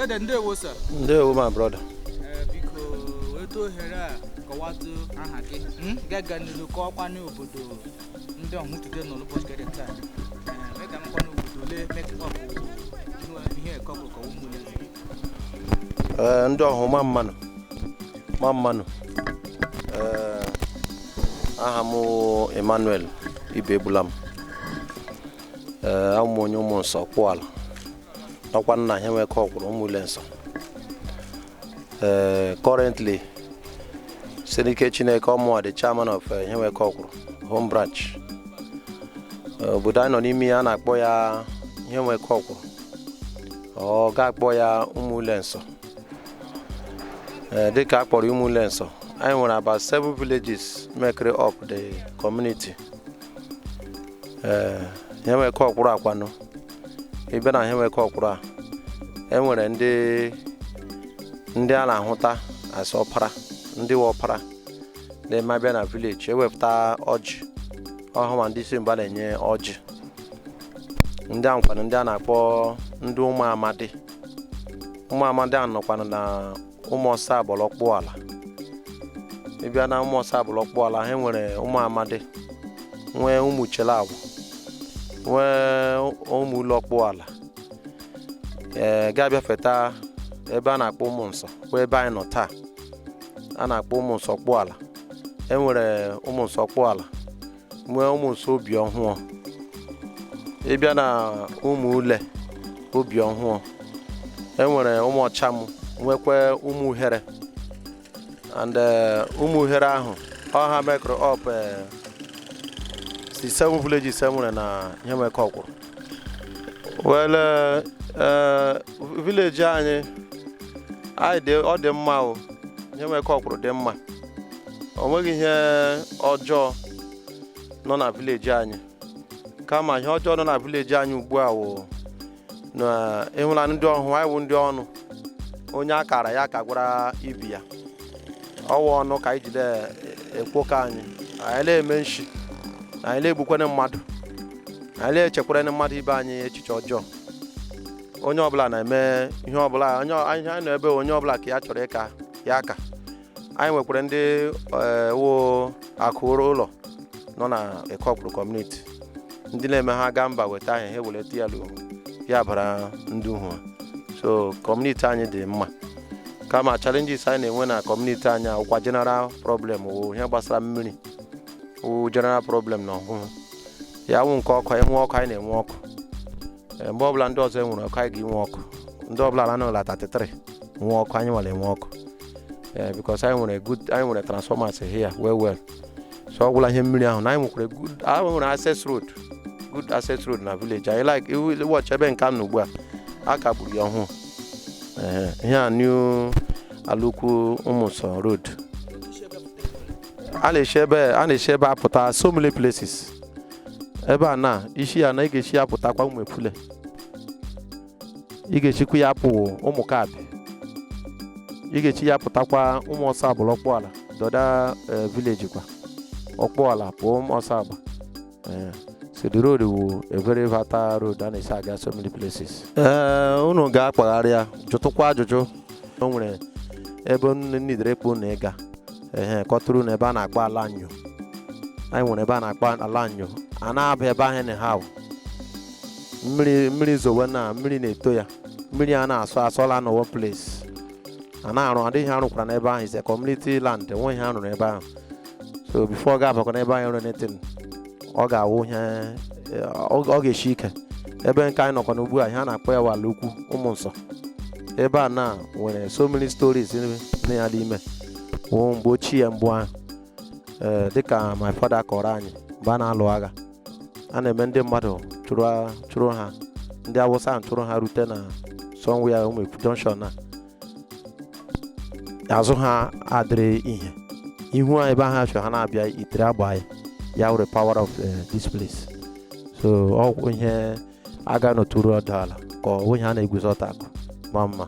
Ndewo sir. Ndewo my brother. Biko weto here kọwatụ aha gị. Gaga n'ilu kọwakwanụ obodo ndị ọhụụ tude n'ụbọchị kere taa. Mega nkwanụ obodo le make up ihe ekọkọ ka Umulenso. Ndị ọhụụ ma mmanụ. Aha m Emmanuel Ibebulam. Amụ onye Umulenso Kwala. Nakwa nna Ihewuekeokwuru Umulenso. Currently, Senike Chineke Ọmụwa, the chairman of Ihewuekeokwuru home branch. Obodo anyị nọ n'ime ya na-akpọ ya Ihewuekeokwuru. Ọ ga-akpọ ya Umulenso. Dịka akpọrọ Umulenso, anyị nwere about 7 villages make up the community. Ihewuekeokwuru akwanụ. Ebe na Ihewuekeokwuru a enwere ndị a na-ahụta as ọpara, ndị ọpara na-eme abịa na village ewepụta ọjị ọhụma ndị isi mba na-enye ọjị. Ndị a nkwanụ ndị a na-akpọ ndị ụmụ amadi a nọkwanụ na ụmụ ọsa agbọlọkpụ ala. Ịbịa na ụmụ ọsa agbọlọkpụ ala ha nwere ụmụ amadi, nwee ụmụ chelagwụ, nwee ụmụ ụlọkpụ ala. Ga-abịa feta ebe a na-akpọ Umulenso, bụ ebe anyị nọ taa. A na-akpọ Umulenso kpụ ala. Enwere Umulenso kpụ ala, nwee Umulenso obi ọhụụ. Ịbịa na ụmụ ule obi ọhụụ, enwere ụmụ ọchamụ, nwekwe ụmụ uhere. And ụmụ uhere ahụ ọha make up 7 villages enwere na Ihewuekeokwuru. Well, village anyị ọ dị mma o. Ihewuekeokwuru dị mma. O nweghị ihe ọjọọ nọ na village anyị. Kama ihe ọjọọ nọ na village anyị ugbu a wụ na ịhụla ndị ọhụụ anyị wụ ndị ọnụ. Onye akara ya ka gwara ibi ya. Ọwụ ọnụ ka anyị jide ekwoke anyị. Anyị na-eme nshi. Anyị na-egbukwana mmadụ. Anyị na-echekwara mmadụ ibe anyị echiche ọjọọ. Onye ọbụla na-eme ihe ọbụla, anyị nọ ebe onye ọbụla ka ya chọrọ ịka ya aka. Anyị nwekwara ndị wụ akụrụ ụlọ nọ na Ihewuekeokwuru community. Ndị na-eme ha gaa mba weta ahịa ha weleta ya ya bara ndị uhu. So community anyị dị mma. Kama challenges anyị na-enwe na community anyị akwụkwa general problem wụ ihe gbasara mmiri. Wụ general problem na ọhụụ. Ya wụ nke ọkụ, enwe ọkụ anyị na-enwe ọkụ. Mgbe ọbụla ndị ọzọ enwere ọkụ anyị ga-enwe ọkụ. Ndị ọbụla ala n'ụlọ 33 nwe ọkụ, anyị nwere enwe ọkụ. Because anyị nwere transformers here well. So ọgwụla ihe mmiri ahụ na anyị nwere good access road na village. I like watch ebe nke nnụ ugbu a ka gburu ya ọhụụ. Ihe a new Alukwu Umulenso road. A na-eshi ebe apụta so many places. Ebe a na isi ya na ị ga-eshi ya pụtakwa ụmụ efule. Ị ga-echikwa ya pụ ụmụ kaadị. Ị ga-echi ya pụtakwa ụmụ ọsa agbọlọkpụ ala. Doda village kwa. Ọkpụ ala pụọ ụmụ ọsa agba. So the road will a very vital road and it's aga so many places. Unu ga-akpagharị ya, jụtụkwa ajụjụ. O nwere ebe nidere kpụ na ịga. Kọtụrụ na ebe a na-akpọ ala anyụ. Anyị nwere ebe a na-akpọ ala anyụ. A na-abịa ebe ahụ na ha. Mmiri zowe na mmiri na-eto ya. Mmiri a na-asọla na one place. A na-arụ adịghị arụkwara n'ebe ahụ. Is a community land. Enweghị ha arụ n'ebe ahụ. So before ga-abakwa n'ebe ahụ ịrụ anything, ọ ga-awụ ihe ọ ga-eshi ike. Ebe nke anyị nọkwa n'ugbu a ihe a na-akpọ ya Alukwu Umulenso. Ebe a na nwere so many stories na ya n'ime. Mgbe ochie mbụ ahụ. Dịka my father kọrọ anyị mgbe a na-alụ agha. A na-eme ndị mmadụ chụrụ ha. Ndị Awụsa chụrụ ha rute na somewhere Umuekwu junction na. Azụ ha adịrị ihe. Ihu a ebe ahụ achọ ha na-abịa itere agba ya. Ya were power of this place. So ọ ihe aga n'oturu ọdala ka onye ha na-eguzọta akụ ma mma.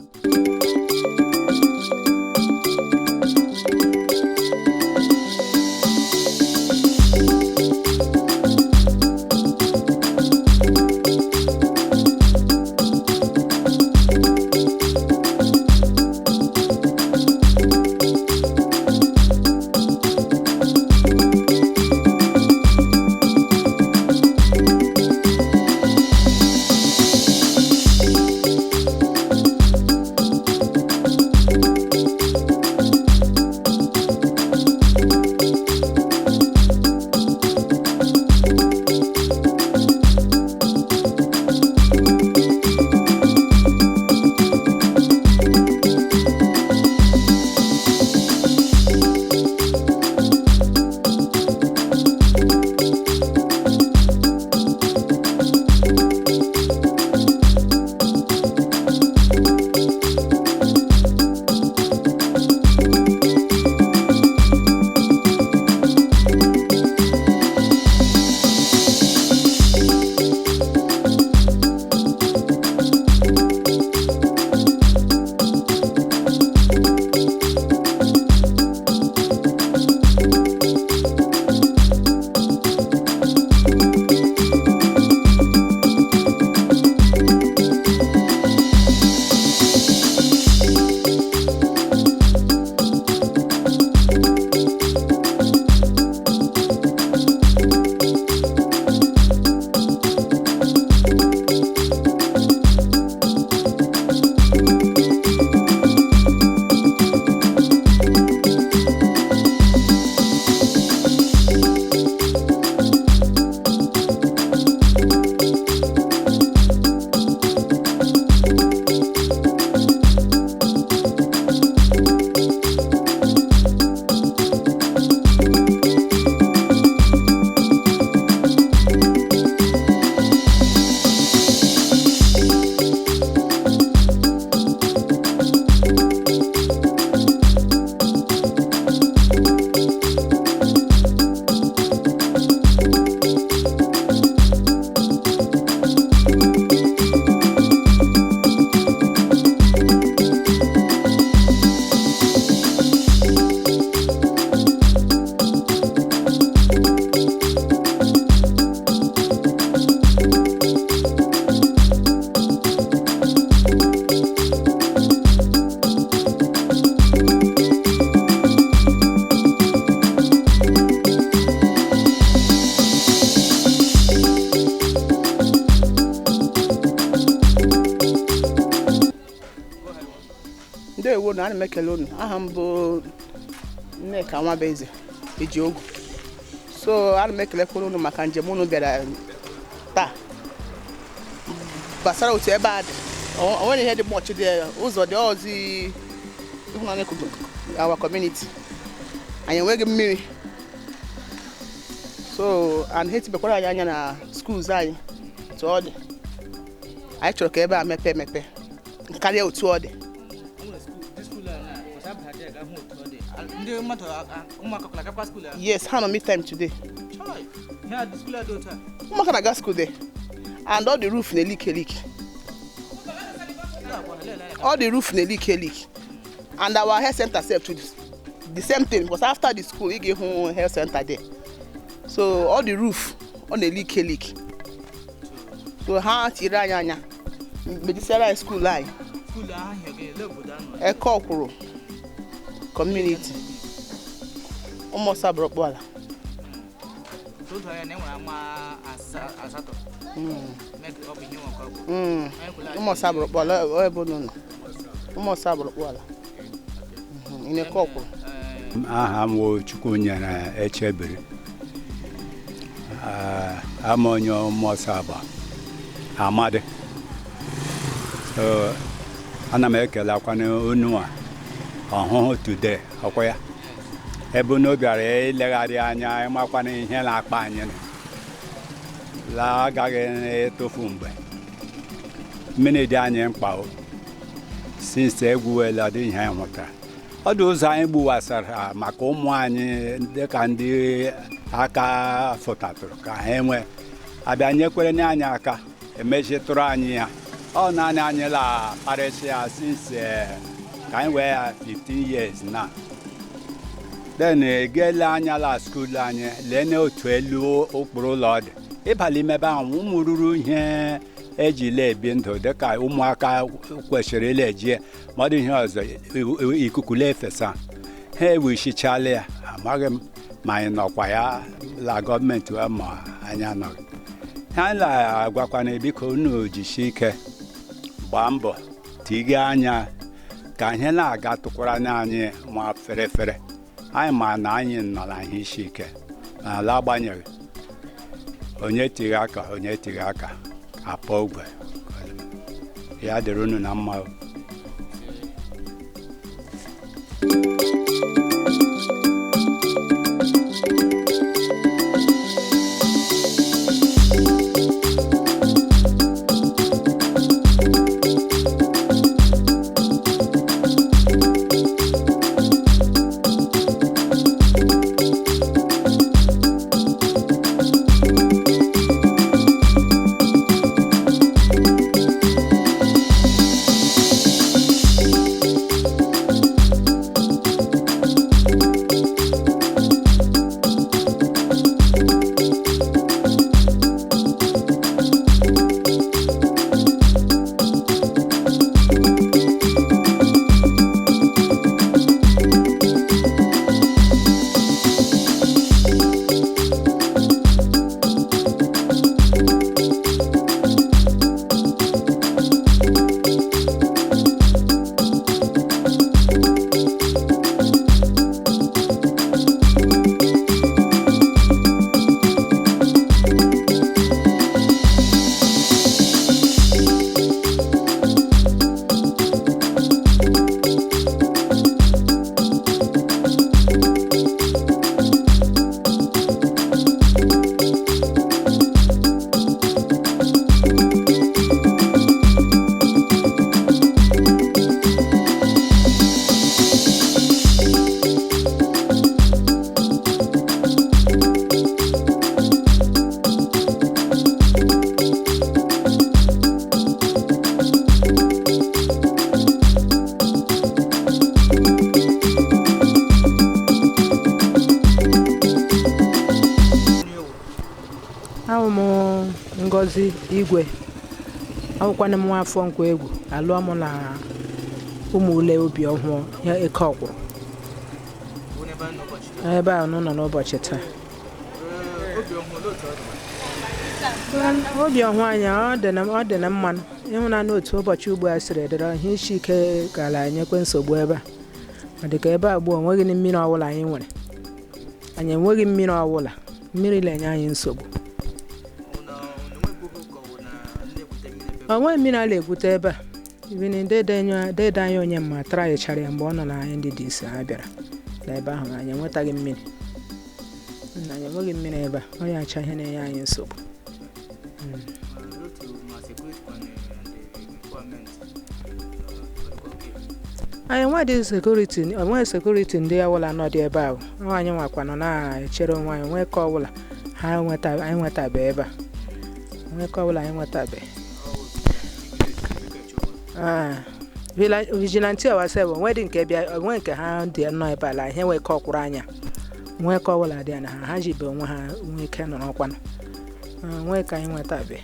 unu, ana m ekele unu. Aha m bụ Nneka Nwabeze Ejiogwu. So ana m ekelekwa unu maka njem unu bịara taa. Gbasara otu ebe a dị. O nwere ihe dị mọchị dị ụzọ dị ọzọ ịhụnanya our community. Anyị enweghị mmiri. So and ha tibekwara anyị anya na schools anyị otu ọ dị. Anyị chọrọ ka ebe a mepe emepe karịa otu ọ dị. Yes, how many time today? Go school there. And all the roof they leak. All the roof they leak. And our health center self to the same thing because after the school, we give home health center there. So all the roof on the leak. So how tiranya medicinal school line. Ihewuekeokwuru community. Almost a broke wall. Almost a broke wall. Almost a broke wall. Ihewuekeokwuru. Aham chukunya echebiri. Amonyo mosaba. Amade. So ana m ekele akwane unu a ọhụhụ today ọkwa ya ebe no bịara ilegharị anya ịmakwana ihe na-akpa anyị la agaghị etofu mgbe mmiri dị anyị mkpa since egwuela dị ihe anyị nwetara ọ dị ụzọ anyị gbuwasara maka ụmụ anyị dịka ndị aka fụtatụrụ ka ha enwe abịa nyekwere anyị aka emechitụrụ anyị ya ọ naanị anyị la parịsịa since ka anyị wee 15 years na then egele anya la school anyị lee otu elu okpuru ụlọ dị ịbala imebe ahụ ụmụ ruru ihe ejila ebi ndụ dịka ụmụaka kwesịrị ile ejie mmadụ ihe ọzọ ikuku efesa ha ewuchichala ya amaghị m ma anyị nọkwa ya la gọọmenti ma anyị anọghị ha na-agwakwana biko unu jisie ike gbaa mbọ tige anya ka ihe na-aga tụkwara anyị ma fere anyị ma na anyị nọ na ihe isi ike ala agbanyeghị onye tighe aka apọ ogwe ya dịrị unu na mma. Ngozi Igwe akwụkwana m nwafọ nkwa egwu alụọ m na Umule obi ọhụụ Ihewuekeokwuru ebe a nọ n'ụbọchị taa obi ọhụụ anyị ọ dị na mmanụ ịhụnanya otu ụbọchị ugbu a siri dịrị ihe isi ike gara anyekwe nsogbu ebe a ọ dị ka ebe a gboo enweghị mmiri ọwụla anyị nwere anyị enweghị mmiri ọwụla mmiri na-enye anyị nsogbu onwe mmiri a na-egwute ebe a ibini dede anyị onye mma tara yechara ya mgbe ọ nọ na anyị ndị dị ise ha bịara n'ebe ahụ anyị enwetaghị mmiri anyị enweghị mmiri ebe a onye acha ihe na-enye anyị nsogbu anyị enweghị sekuriti ndị ọbụla nọ dị ebe ahụ anyị nwakwa nọ na-echere onwe anyị nwee ka ọbụla anyị nwetabe ebe a nwee ka ọbụla anyị nwetabe vigilante ourselves onwe dị nke bịa onwe nke ha dị nọ ebe ala ihe nwee ka ọkwụrụ anya nwee ka ọbụla dị na ha jibe onwe ha nwee ike nọrọ ọkwanụ nwee ka anyị nwetabe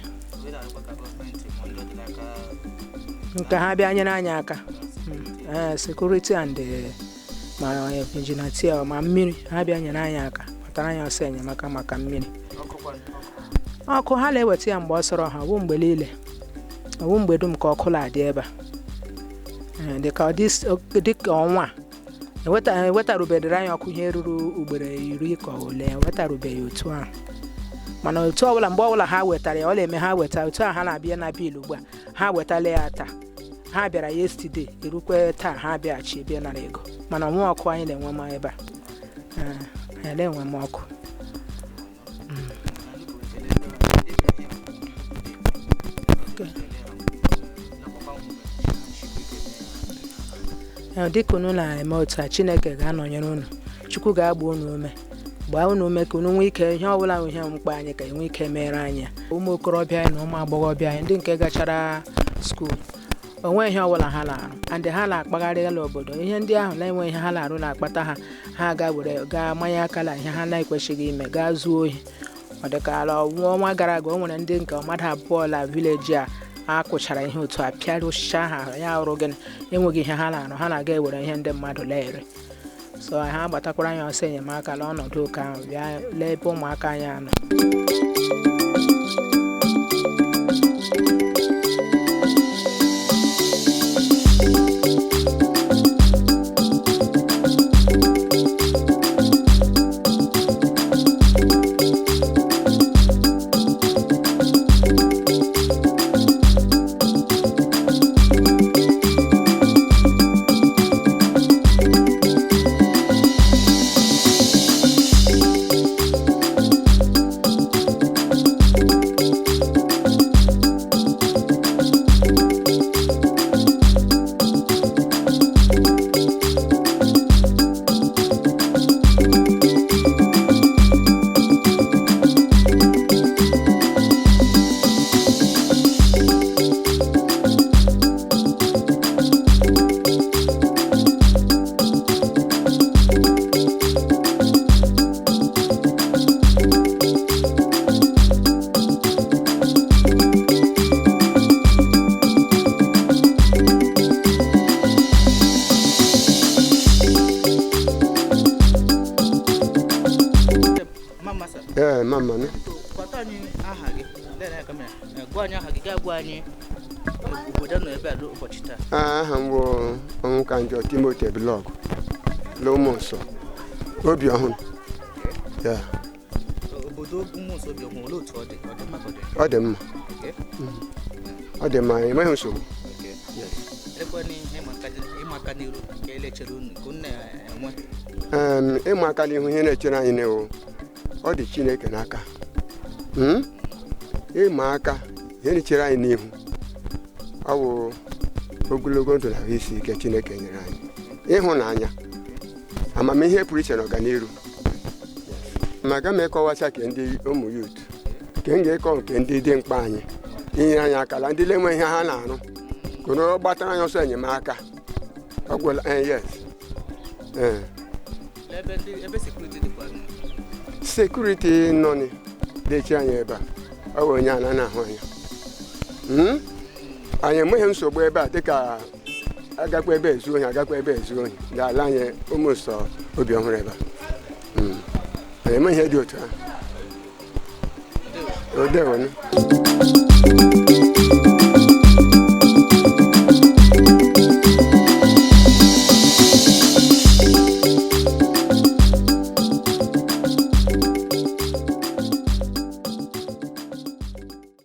nke ha bịa nyere anyị aka security and ma vigilante ma mmiri ha bịa nyere anyị aka kpatara anyị ọsọ enyemaka maka mmiri ọkụ ha na-eweta ya mgbe ọ sọrọ ha bụ mgbe niile ọ bụ mgbe dum ka ọkụ na-adị ebe a dịka ọnwa ewetarubedere anyị ọkụ ihe ruru ugboro 10 ka ole ewetarubeghị otu ahụ mana otu ọbụla mgbe ọbụla ha wetara ya ọ na-eme ha weta otu a ha na-abịa na bil ugbu a ha wetala ya taa ha bịara yesterday erukwe taa ha bịaghachi bịa nara ego mana ọnwa ọkụ anyị na-enwe m ebe a anyị na-enwe m ọkụ dịka unu na-eme otu a Chineke ga-anọnyere unu Chukwu ga-agba unu ume gbaa unu ume ka unu nwee ike ihe ọbụla ihe mkpa anyị ka enwe ike mere anyị ụmụ okorobịa anyị na ụmụ agbọghọbịa anyị ndị nke gachara skuul onwe ihe ọbụla ha na-arụ andị ha na-akpagharị ala obodo ihe ndị ahụ na-enwe ihe ha na-arụ na-akpata ha gaa manye akala ihe ha na-ekwesịghị ime gaa zuo ohi ọ dịka ala ọnwa gara aga o nwere ndị nke mmadụ abụọ la vileji a kụchara ihe otu a pịara osisi ahụ ya ọrụ gịnị enweghị ihe ha na-arụ ha na-aga ewere ihe ndị mmadụ lere so ha gbatakwara anyị ọsọ enyemaka la ọnọdụ ụka ahụ bịa lee ebe ụmụaka anyị anọ mama ne kwata anyị aha gị lele kamera gwa anyị aha gị ga-agwa anyị obodo nọ ebe a ụbọchị taa aha m bụ ọnwụka njọ Timothy blog Umulenso obi ọhụrụ ya obodo Umulenso obi ọhụrụ otu ọ dị mma ọ dị mma ọ dị mma enweghị nsogbu ekwena ịmaka n'iru ka elechere unu ka unu na-enwe ịma aka n'ihu ihe na-echere anyị na-ewu ọ dị Chineke n'aka ịma aka ihe na-echere anyị n'ihu ọ bụ ogologo ndụ na ahụ isi ike Chineke nyere anyị ịhụnanya amamihe pụrụ iche na ọganiru maka m ịkọwacha ka ndị ụmụ yut ka m ga-ekọ nke ndị dị mkpa anyị inyere anyị akala ndị na-enwe ihe ha na-arụ kụrụ gbatara anyị ọsọ enyemaka ọ gwụla yes sekuriti nọ na-echi anyị ebe a ọ bụ onye a na-ahụ anya anyị enweghị nsogbu ebe a dịka agakwa ebe ezu ohi agakwa ebe ezu ohi ga-ala anyị Umulenso obi ọhụrụ ebe a anyị enweghị ihe dị otu ahụ.